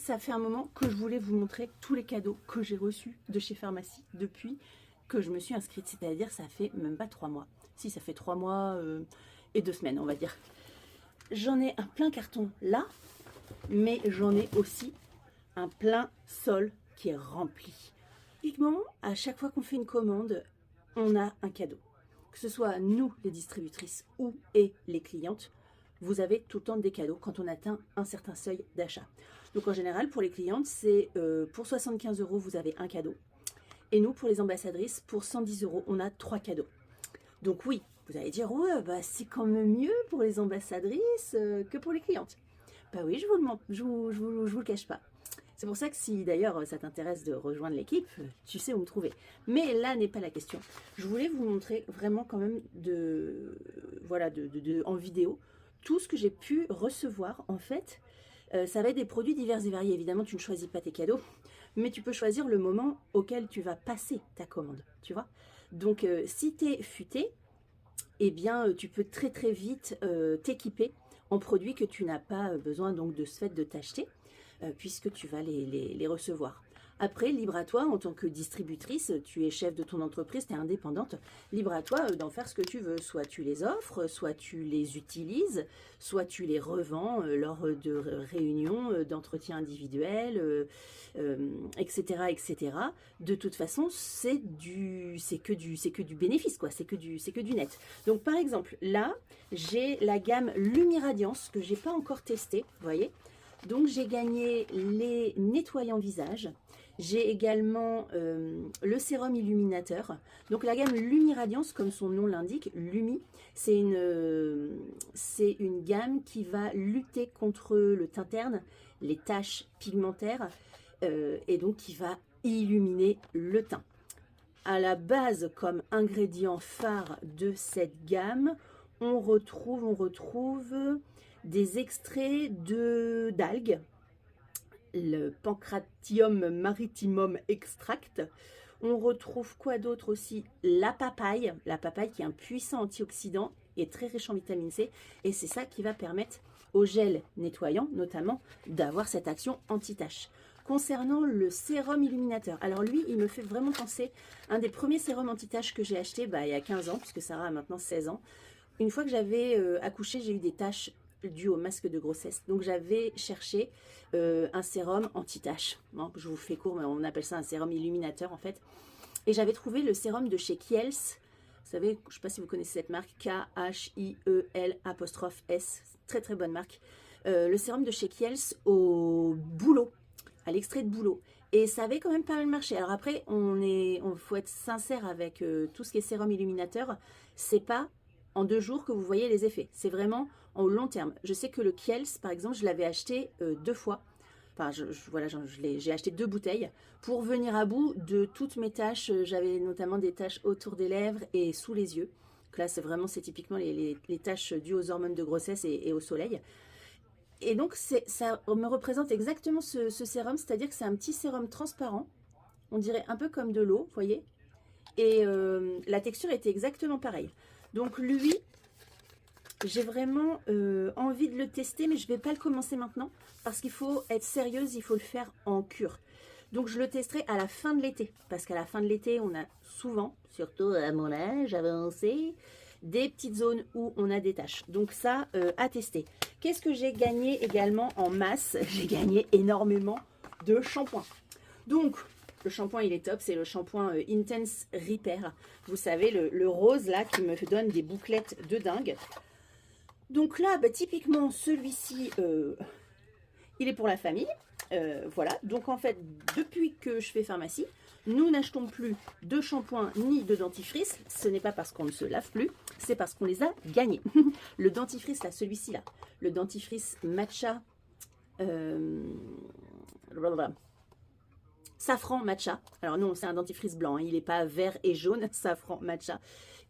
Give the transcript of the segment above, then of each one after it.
ça fait un moment que je voulais vous montrer tous les cadeaux que j'ai reçus de chez Pharmacie depuis que je me suis inscrite. C'est-à-dire, ça fait même pas 3 mois. Si, ça fait 3 mois et 2 semaines, on va dire. J'en ai un plein carton là, mais j'en ai aussi un plein sol qui est rempli. Typiquement, à chaque fois qu'on fait une commande, on a un cadeau. Que ce soit nous, les distributrices, ou les clientes, vous avez tout le temps des cadeaux quand on atteint un certain seuil d'achat. Donc en général, pour les clientes, c'est pour 75 €, vous avez un cadeau. Et nous, pour les ambassadrices, pour 110 €, on a 3 cadeaux. Donc oui, vous allez dire, ouais, bah, c'est quand même mieux pour les ambassadrices que pour les clientes. Bah oui, je vous le cache pas. C'est pour ça que si d'ailleurs ça t'intéresse de rejoindre l'équipe, tu sais où me trouver. Mais là n'est pas la question. Je voulais vous montrer vraiment quand même en vidéo tout ce que j'ai pu recevoir en fait. Ça va être des produits divers et variés. Évidemment, tu ne choisis pas tes cadeaux, mais tu peux choisir le moment auquel tu vas passer ta commande, tu vois. Donc si tu es futé, eh bien tu peux très très vite t'équiper en produits que tu n'as pas besoin donc de ce fait de t'acheter. Puisque tu vas les recevoir. Après, libre à toi, en tant que distributrice, tu es chef de ton entreprise, tu es indépendante, libre à toi d'en faire ce que tu veux. Soit tu les offres, soit tu les utilises, soit tu les revends lors de réunions, d'entretiens individuels, etc., etc. De toute façon, c'est que du bénéfice, quoi. C'est que du net. Donc, par exemple, là, j'ai la gamme Lumiradiance que j'ai pas encore testée, vous voyez. Donc j'ai gagné les nettoyants visage. J'ai également le sérum illuminateur. Donc la gamme Lumiradiance, comme son nom l'indique, Lumi, c'est une gamme qui va lutter contre le teint terne, les taches pigmentaires, et donc qui va illuminer le teint. À la base, comme ingrédient phare de cette gamme, on retrouve des extraits d'algues, le Pancratium maritimum extract. On retrouve quoi d'autre aussi? La papaye qui est un puissant antioxydant et très riche en vitamine C. Et c'est ça qui va permettre au gel nettoyant, notamment, d'avoir cette action anti-tache. Concernant le sérum illuminateur, alors lui, il me fait vraiment penser à un des premiers sérums anti-tache que j'ai acheté il y a 15 ans, puisque Sarah a maintenant 16 ans. Une fois que j'avais accouché, j'ai eu des taches dû au masque de grossesse. Donc j'avais cherché un sérum anti-tache. Bon, je vous fais court, mais on appelle ça un sérum illuminateur en fait. Et j'avais trouvé le sérum de chez Kiehl's. Vous savez, je ne sais pas si vous connaissez cette marque, K-H-I-E-L''S. Très très bonne marque. Le sérum de chez Kiehl's au bouleau, à l'extrait de bouleau. Et ça avait quand même pas mal marché. Alors après, faut être sincère avec tout ce qui est sérum illuminateur. C'est pas en 2 jours que vous voyez les effets. C'est vraiment en long terme. Je sais que le Kiehl's, par exemple, je l'avais acheté 2 fois. Enfin, j'ai acheté 2 bouteilles pour venir à bout de toutes mes tâches. J'avais notamment des tâches autour des lèvres et sous les yeux. Donc là, c'est typiquement les tâches dues aux hormones de grossesse et au soleil. Et donc, ça me représente exactement ce sérum, c'est-à-dire que c'est un petit sérum transparent. On dirait un peu comme de l'eau, vous voyez. Et la texture était exactement pareille. Donc lui, j'ai vraiment envie de le tester, mais je ne vais pas le commencer maintenant parce qu'il faut être sérieuse, il faut le faire en cure. Donc je le testerai à la fin de l'été, parce qu'à la fin de l'été, on a souvent, surtout à mon âge avancé, des petites zones où on a des taches. Donc ça, à tester. Qu'est-ce que j'ai gagné également en masse? J'ai gagné énormément de shampoing. Donc, le shampoing, il est top. C'est le shampoing Intense Repair. Vous savez, le rose, là, qui me donne des bouclettes de dingue. Donc là, typiquement, celui-ci, il est pour la famille. Voilà. Donc, en fait, depuis que je fais pharmacie, nous n'achetons plus de shampoing ni de dentifrice. Ce n'est pas parce qu'on ne se lave plus, c'est parce qu'on les a gagnés. Le dentifrice, là, celui-ci, là, le dentifrice matcha, safran matcha. Alors non, c'est un dentifrice blanc, hein, il n'est pas vert et jaune, safran matcha.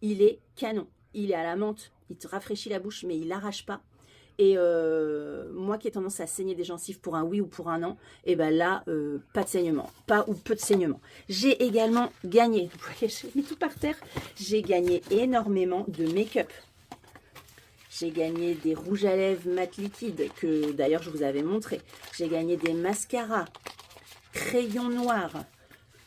Il est canon, il est à la menthe, il te rafraîchit la bouche, mais il n'arrache pas. Et moi qui ai tendance à saigner des gencives pour un oui ou pour un non, et ben là, pas de saignement, pas ou peu de saignement. J'ai également gagné, vous voyez, j'ai mis tout par terre, j'ai gagné énormément de make-up. J'ai gagné des rouges à lèvres mat liquide, que d'ailleurs je vous avais montré. J'ai gagné des mascaras, crayons noirs,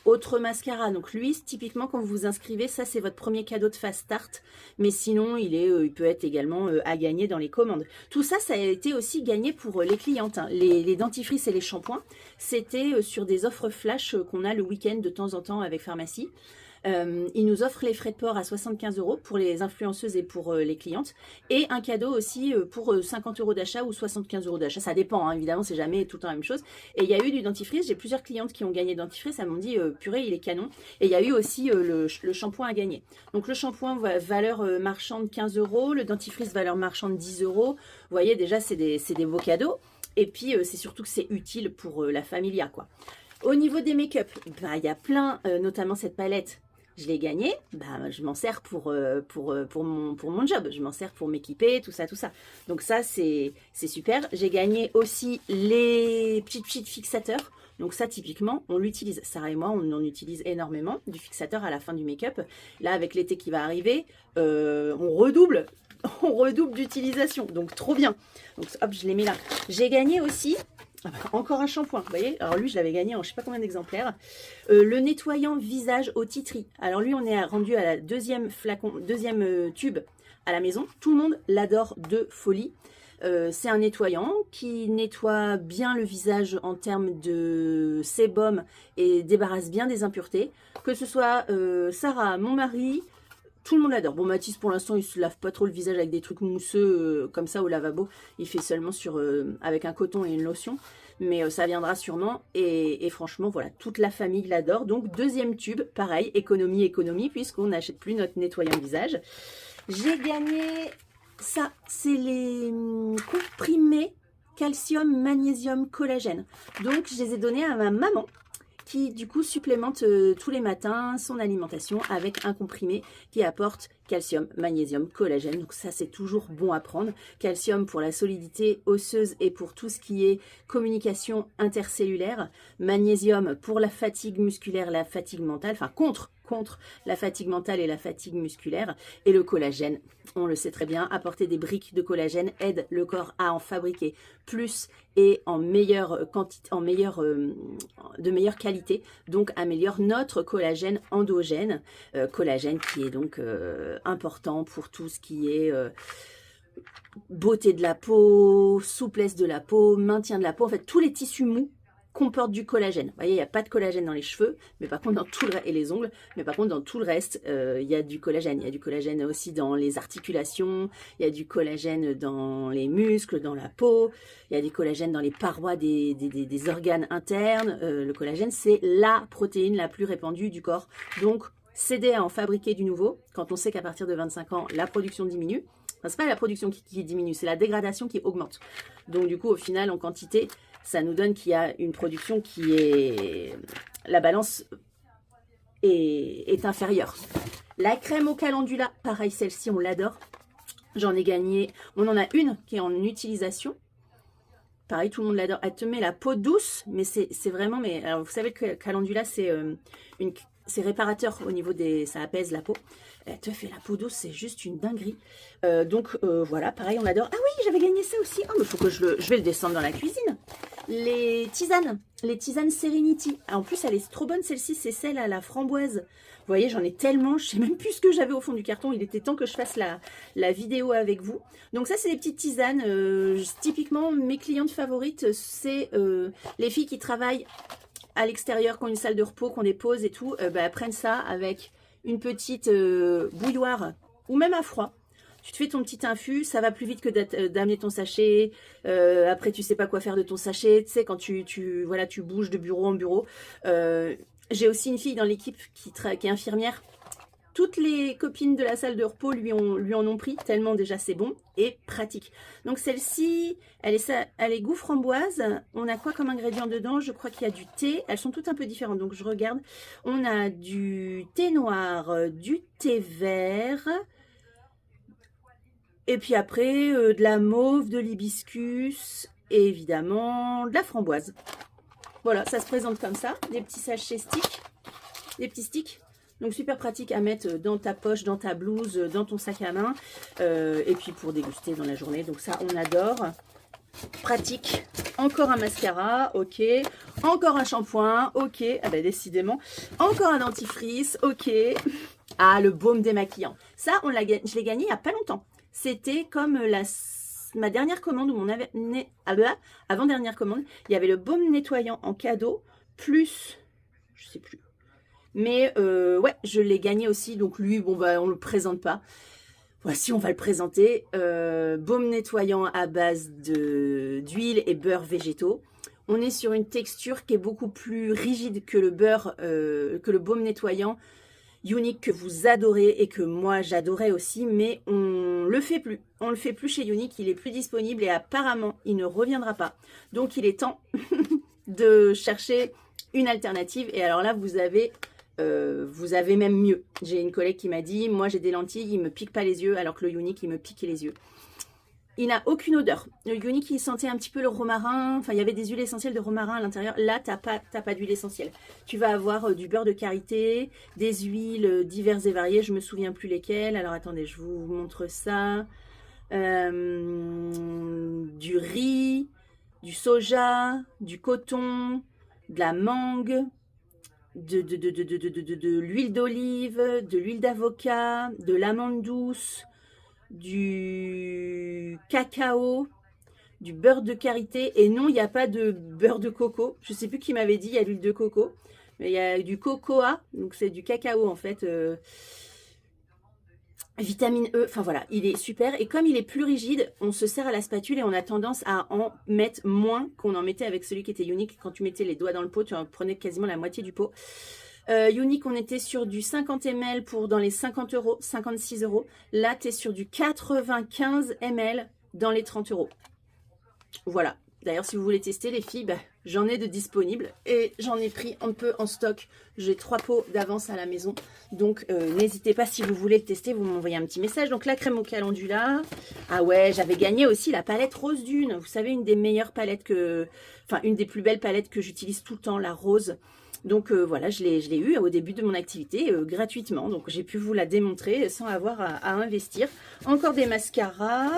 autre mascara. Donc lui, typiquement, quand vous vous inscrivez, ça c'est votre premier cadeau de Fast Start. Mais sinon, il peut être également à gagner dans les commandes. Tout ça, ça a été aussi gagné pour les clientes. Hein. Les dentifrices et les shampoings, c'était sur des offres flash qu'on a le week-end de temps en temps avec Pharmacie. Ils nous offrent les frais de port à 75 € pour les influenceuses et pour les clientes. Et un cadeau aussi pour 50 € d'achat ou 75 € d'achat. Ça dépend, hein, évidemment, c'est jamais tout le temps la même chose. Et il y a eu du dentifrice. J'ai plusieurs clientes qui ont gagné dentifrice. Elles m'ont dit, purée, il est canon. Et il y a eu aussi le shampoing à gagner. Donc le shampoing, valeur marchande 15 €. Le dentifrice, valeur marchande 10 €. Vous voyez, déjà, c'est des beaux cadeaux. Et puis, c'est surtout que c'est utile pour la familia, quoi. Au niveau des make-up, bah, il y a plein, notamment cette palette. Je l'ai gagnée, bah, je m'en sers pour mon job, je m'en sers pour m'équiper, tout ça, tout ça. Donc ça, c'est super. J'ai gagné aussi les petits fixateurs. Donc ça, typiquement, on l'utilise. Sarah et moi, on en utilise énormément, du fixateur à la fin du make-up. Là, avec l'été qui va arriver, on redouble d'utilisation. Donc trop bien. Donc hop, je les mets là. J'ai gagné aussi... encore un shampoing, vous voyez. Alors lui, je l'avais gagné en je sais pas combien d'exemplaires. Le nettoyant visage au tea tree. Alors lui, on est rendu à la deuxième tube à la maison. Tout le monde l'adore de folie. C'est un nettoyant qui nettoie bien le visage en termes de sébum et débarrasse bien des impuretés. Que ce soit Sarah, mon mari... Tout le monde l'adore. Bon, Mathis, pour l'instant, il se lave pas trop le visage avec des trucs mousseux comme ça au lavabo. Il fait seulement avec un coton et une lotion. Mais ça viendra sûrement. Et franchement, voilà, toute la famille l'adore. Donc, deuxième tube, pareil, économie, puisqu'on n'achète plus notre nettoyant visage. J'ai gagné ça. C'est les comprimés calcium, magnésium, collagène. Donc, je les ai donnés à ma maman, qui du coup supplémente tous les matins son alimentation avec un comprimé qui apporte calcium, magnésium, collagène. Donc ça, c'est toujours bon à prendre. Calcium pour la solidité osseuse et pour tout ce qui est communication intercellulaire. Magnésium pour la fatigue musculaire, la fatigue mentale, enfin contre la fatigue mentale et la fatigue musculaire. Et le collagène, on le sait très bien, apporter des briques de collagène aide le corps à en fabriquer plus et en meilleure quantité, de meilleure qualité, donc améliore notre collagène endogène, collagène qui est donc important pour tout ce qui est beauté de la peau, souplesse de la peau, maintien de la peau, en fait tous les tissus mous comportent du collagène. Vous voyez, il n'y a pas de collagène dans les cheveux, mais par contre dans tout le et les ongles, mais par contre dans tout le reste, il y a du collagène. Il y a du collagène aussi dans les articulations, il y a du collagène dans les muscles, dans la peau, il y a du collagène dans les parois des organes internes. Le collagène, c'est la protéine la plus répandue du corps. Donc, s'aider à en fabriquer du nouveau, quand on sait qu'à partir de 25 ans, la production diminue. Enfin, c'est pas la production qui diminue, c'est la dégradation qui augmente. Donc du coup, au final, en quantité, ça nous donne qu'il y a une production qui est... La balance est inférieure. La crème au calendula, pareil, celle-ci, on l'adore. J'en ai gagné... On en a une qui est en utilisation. Pareil, tout le monde l'adore. Elle te met la peau douce, mais c'est vraiment... Mais alors, vous savez que calendula, c'est réparateur au niveau des... Ça apaise la peau. Elle te fait la peau douce, c'est juste une dinguerie. Donc voilà, pareil, on adore. Ah oui, j'avais gagné ça aussi. Oh, mais il faut que je vais le descendre dans la cuisine. Les tisanes Serenity. Ah, en plus, elle est trop bonne, celle-ci, c'est celle à la framboise. Vous voyez, j'en ai tellement, je sais même plus ce que j'avais au fond du carton. Il était temps que je fasse la vidéo avec vous. Donc ça, c'est des petites tisanes. Typiquement, mes clientes favorites, c'est les filles qui travaillent à l'extérieur, qui ont une salle de repos, qui ont des pauses et tout. Prennent ça avec une petite bouilloire ou même à froid. Tu te fais ton petit infus, ça va plus vite que d'amener ton sachet. Après, tu sais pas quoi faire de ton sachet. Tu sais, quand tu bouges de bureau en bureau. J'ai aussi une fille dans l'équipe qui est infirmière. Toutes les copines de la salle de repos lui en ont pris, tellement déjà c'est bon et pratique. Donc celle-ci, elle est goût framboise. On a quoi comme ingrédient dedans? Je crois qu'il y a du thé. Elles sont toutes un peu différentes, donc je regarde. On a du thé noir, du thé vert. Et puis après, de la mauve, de l'hibiscus et évidemment de la framboise. Voilà, ça se présente comme ça. Des petits sachets sticks, des petits sticks. Donc super pratique à mettre dans ta poche, dans ta blouse, dans ton sac à main. Et puis pour déguster dans la journée. Donc ça, on adore. Pratique. Encore un mascara, ok. Encore un shampoing, ok. Ah bah décidément. Encore un dentifrice, ok. Ah, le baume démaquillant. Ça, je l'ai gagné il n'y a pas longtemps. C'était comme ma dernière commande ou mon avant-dernière commande. Il y avait le baume nettoyant en cadeau, plus, je sais plus. Mais ouais, je l'ai gagné aussi. Donc lui, bon bah on le présente pas. Voici, on va le présenter. Baume nettoyant à base d'huile et beurre végétaux. On est sur une texture qui est beaucoup plus rigide que le beurre, que le baume nettoyant Younique que vous adorez et que moi j'adorais aussi, mais on le fait plus. On le fait plus chez Younique, il est plus disponible et apparemment il ne reviendra pas. Donc il est temps de chercher une alternative. Et alors là, vous avez même mieux. J'ai une collègue qui m'a dit, moi j'ai des lentilles, il me pique pas les yeux, alors que le Younique il me pique les yeux. Il n'a aucune odeur. Le Younique, il sentait un petit peu le romarin. Enfin, il y avait des huiles essentielles de romarin à l'intérieur. Là, tu n'as pas d'huile essentielle. Tu vas avoir du beurre de karité, des huiles diverses et variées. Je ne me souviens plus lesquelles. Alors, attendez, je vous montre ça. Du riz, du soja, du coton, de la mangue, de l'huile d'olive, de l'huile d'avocat, de l'amande douce, du cacao, du beurre de karité. Et non, il n'y a pas de beurre de coco. Je ne sais plus qui m'avait dit, il y a l'huile de coco. Mais il y a du cocoa, donc c'est du cacao en fait. Vitamine E, enfin voilà, il est super. Et comme il est plus rigide, on se sert à la spatule et on a tendance à en mettre moins qu'on en mettait avec celui qui était Younique. Quand tu mettais les doigts dans le pot, tu en prenais quasiment la moitié du pot. Younique, on était sur du 50 ml pour dans les 50 euros, 56 euros. Là, tu es sur du 95 ml dans les 30 euros. Voilà. D'ailleurs, si vous voulez tester, les filles, bah, j'en ai de disponibles et j'en ai pris un peu en stock. J'ai 3 pots d'avance à la maison. Donc, n'hésitez pas, si vous voulez le tester, vous m'envoyez un petit message. Donc, la crème au calendula. Ah ouais, j'avais gagné aussi la palette Rose Dune. Vous savez, une des meilleures palettes enfin, une des plus belles palettes que j'utilise tout le temps, la rose. Donc, voilà, je l'ai eu au début de mon activité gratuitement. Donc, j'ai pu vous la démontrer sans avoir à investir. Encore des mascaras.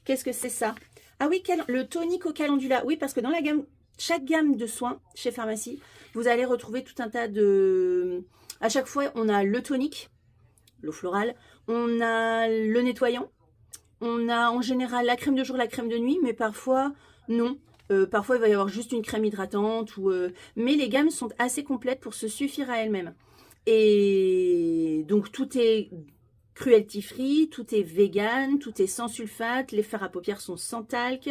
Qu'est-ce que c'est ça? Ah oui, le tonique au calendula. Oui, parce que dans la gamme, chaque gamme de soins chez Pharmacie, vous allez retrouver tout un tas de... À chaque fois, on a le tonique, l'eau florale, on a le nettoyant, on a en général la crème de jour, la crème de nuit, mais parfois, non. Parfois, il va y avoir juste une crème hydratante. Mais les gammes sont assez complètes pour se suffire à elles-mêmes. Et donc, tout est cruelty free, tout est vegan, tout est sans sulfate, les fards à paupières sont sans talc.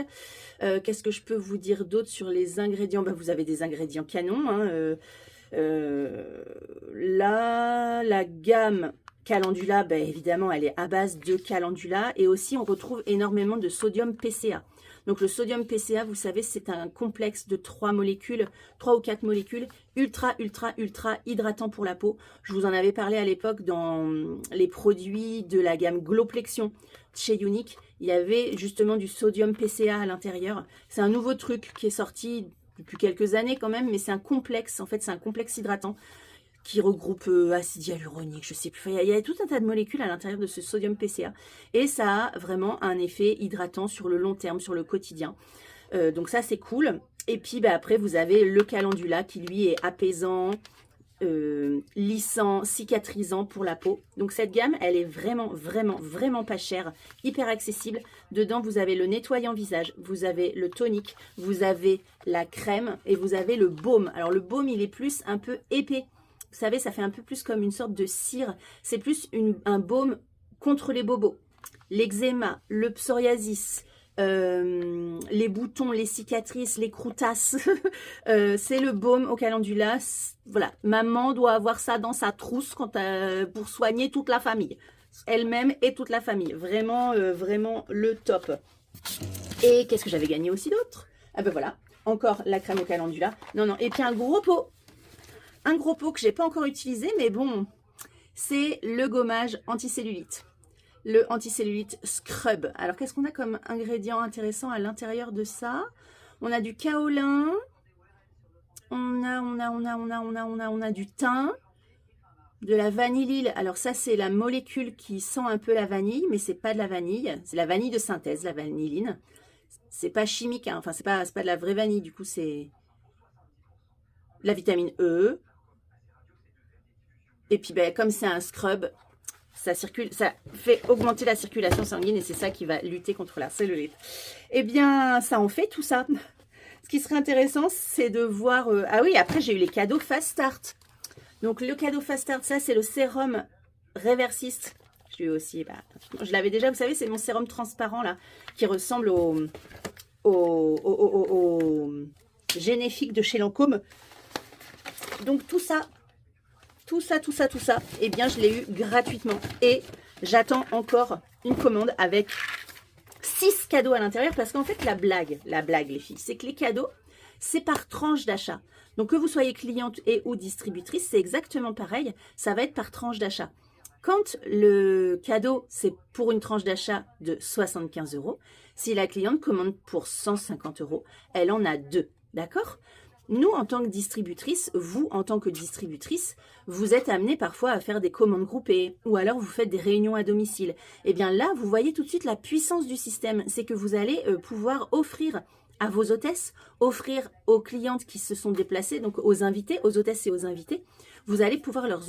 Qu'est-ce que je peux vous dire d'autre sur les ingrédients? Bah, vous avez des ingrédients canons. Hein, là, la gamme calendula, bah, évidemment, elle est à base de calendula. Et aussi, on retrouve énormément de sodium PCA. Donc le sodium PCA, vous savez, c'est un complexe de 3 molécules, 3 ou 4 molécules, ultra hydratant pour la peau. Je vous en avais parlé à l'époque dans les produits de la gamme Glowplexion chez Younique. Il y avait justement du sodium PCA à l'intérieur. C'est un nouveau truc qui est sorti depuis quelques années quand même, mais c'est un complexe, en fait c'est un complexe hydratant qui regroupe acide hyaluronique, je sais plus. Il y a tout un tas de molécules à l'intérieur de ce sodium PCA. Et ça a vraiment un effet hydratant sur le long terme, sur le quotidien. Donc ça, c'est cool. Et puis bah, après, vous avez le calendula qui, lui, est apaisant, lissant, cicatrisant pour la peau. Donc cette gamme, elle est vraiment pas chère, hyper accessible. Dedans, vous avez le nettoyant visage, vous avez le tonique, vous avez la crème et vous avez le baume. Alors le baume, il est plus un peu épais. Vous savez, ça fait un peu plus comme une sorte de cire. C'est plus un baume contre les bobos, l'eczéma, le psoriasis, les boutons, les cicatrices, les croûtasses. C'est le baume au calendula. Voilà, maman doit avoir ça dans sa trousse pour soigner toute la famille. Elle-même et toute la famille. Vraiment, vraiment le top. Et qu'est-ce que j'avais gagné aussi d'autre? Ah ben voilà, encore la crème au calendula. Non, et puis un gros pot. Un gros pot que j'ai pas encore utilisé, mais bon, c'est le gommage anticellulite. Le anticellulite scrub. Alors, qu'est-ce qu'on a comme ingrédient intéressant à l'intérieur de ça? On a du kaolin. On a du thym. de la vanillyle. Alors ça, c'est la molécule qui sent un peu la vanille, mais c'est pas de la vanille. C'est la vanille de synthèse, la vanilline. C'est pas chimique, hein. Enfin, c'est pas de la vraie vanille. Du coup, c'est la vitamine E. Et puis, ben, comme c'est un scrub, ça circule, ça fait augmenter la circulation sanguine et c'est ça qui va lutter contre la cellulite. Eh bien, ça en fait tout ça. Ce qui serait intéressant, c'est de voir... ah oui, après, j'ai eu les cadeaux Fast Start. Donc, le cadeau Fast Start, ça, c'est le sérum réversiste. Je l'ai eu aussi, bah, je l'avais déjà, vous savez, c'est mon sérum transparent, là, qui ressemble au Généfique de chez Lancôme. Donc, tout ça, eh bien, je l'ai eu gratuitement. Et j'attends encore une commande avec 6 cadeaux à l'intérieur. Parce qu'en fait, la blague, les filles, c'est que les cadeaux, c'est par tranche d'achat. Donc, que vous soyez cliente et ou distributrice, c'est exactement pareil. Ça va être par tranche d'achat. Quand le cadeau, c'est pour une tranche d'achat de 75 €, si la cliente commande pour 150 €, elle en a 2. D'accord ? Nous, en tant que distributrice, vous, en tant que distributrice, vous êtes amené parfois à faire des commandes groupées ou alors vous faites des réunions à domicile. Et bien là, vous voyez tout de suite la puissance du système. C'est que vous allez pouvoir offrir à vos hôtesses, offrir aux clientes qui se sont déplacées, donc aux invités, aux hôtesses et aux invités, vous allez pouvoir leur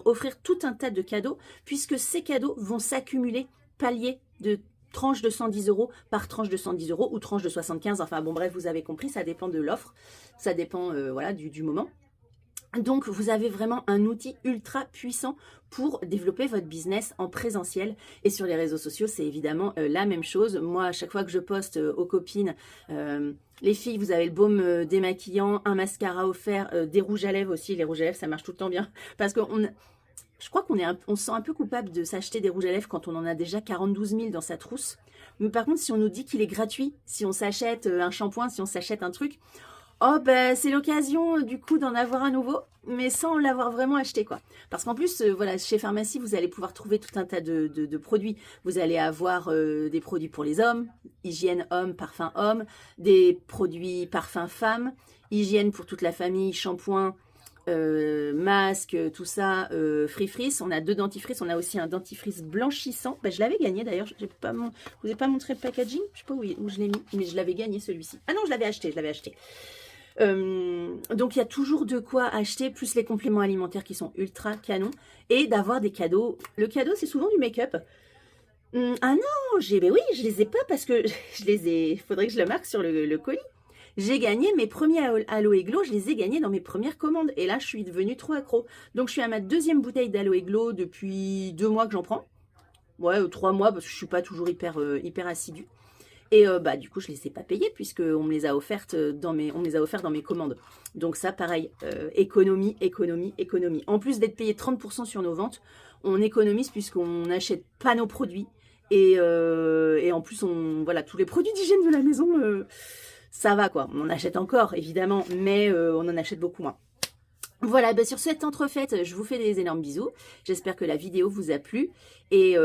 offrir tout un tas de cadeaux puisque ces cadeaux vont s'accumuler, pallier de tranche de 110 € par tranche de 110 € ou tranche de 75. Enfin bon, bref, vous avez compris, ça dépend de l'offre, ça dépend voilà, du moment. Donc, vous avez vraiment un outil ultra puissant pour développer votre business en présentiel. Et sur les réseaux sociaux, c'est évidemment la même chose. Moi, à chaque fois que je poste aux copines, les filles, vous avez le baume démaquillant, un mascara offert, des rouges à lèvres aussi. Les rouges à lèvres, ça marche tout le temps bien. Parce que je crois on se sent un peu coupable de s'acheter des rouges à lèvres quand on en a déjà 42 000 dans sa trousse. Mais par contre, si on nous dit qu'il est gratuit, si on s'achète un shampoing, si on s'achète un truc, oh ben c'est l'occasion du coup d'en avoir un nouveau, mais sans l'avoir vraiment acheté quoi. Parce qu'en plus, voilà, chez Pharmacie, vous allez pouvoir trouver tout un tas de produits. Vous allez avoir des produits pour les hommes, hygiène homme, parfum homme, des produits parfum femme, hygiène pour toute la famille, shampoing, masque, tout ça, free-frise. On a 2 dentifrices, on a aussi un dentifrice blanchissant. Ben, je l'avais gagné d'ailleurs, je vous ai pas montré le packaging, je sais pas où je l'ai mis, mais je l'avais gagné celui-ci. Ah non, je l'avais acheté. Donc il y a toujours de quoi acheter, plus les compléments alimentaires qui sont ultra canons, et d'avoir des cadeaux. Le cadeau, c'est souvent du make-up. Ah non, ben oui, je les ai pas parce que je les ai. Il faudrait que je le marque sur le colis. J'ai gagné mes premiers Aloe Glow, je les ai gagnés dans mes premières commandes. Et là, je suis devenue trop accro. Donc, je suis à ma 2e bouteille d'Aloe Glow depuis 2 mois que j'en prends. Ouais, 3 mois parce que je suis pas toujours hyper assidue. Et bah, du coup, je les ai pas payées puisqu'on me les a offertes dans mes commandes. Donc ça, pareil, économie. En plus d'être payé 30% sur nos ventes, on économise puisqu'on n'achète pas nos produits. Et en plus, voilà, tous les produits d'hygiène de la maison, ça va quoi. On en achète encore, évidemment, mais on en achète beaucoup moins. Voilà, bah sur cette entrefaite, je vous fais des énormes bisous. J'espère que la vidéo vous a plu. Et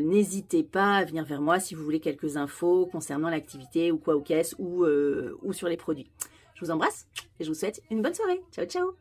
n'hésitez pas à venir vers moi si vous voulez quelques infos concernant l'activité ou quoi ou qu'est-ce ou sur les produits. Je vous embrasse et je vous souhaite une bonne soirée. Ciao, ciao!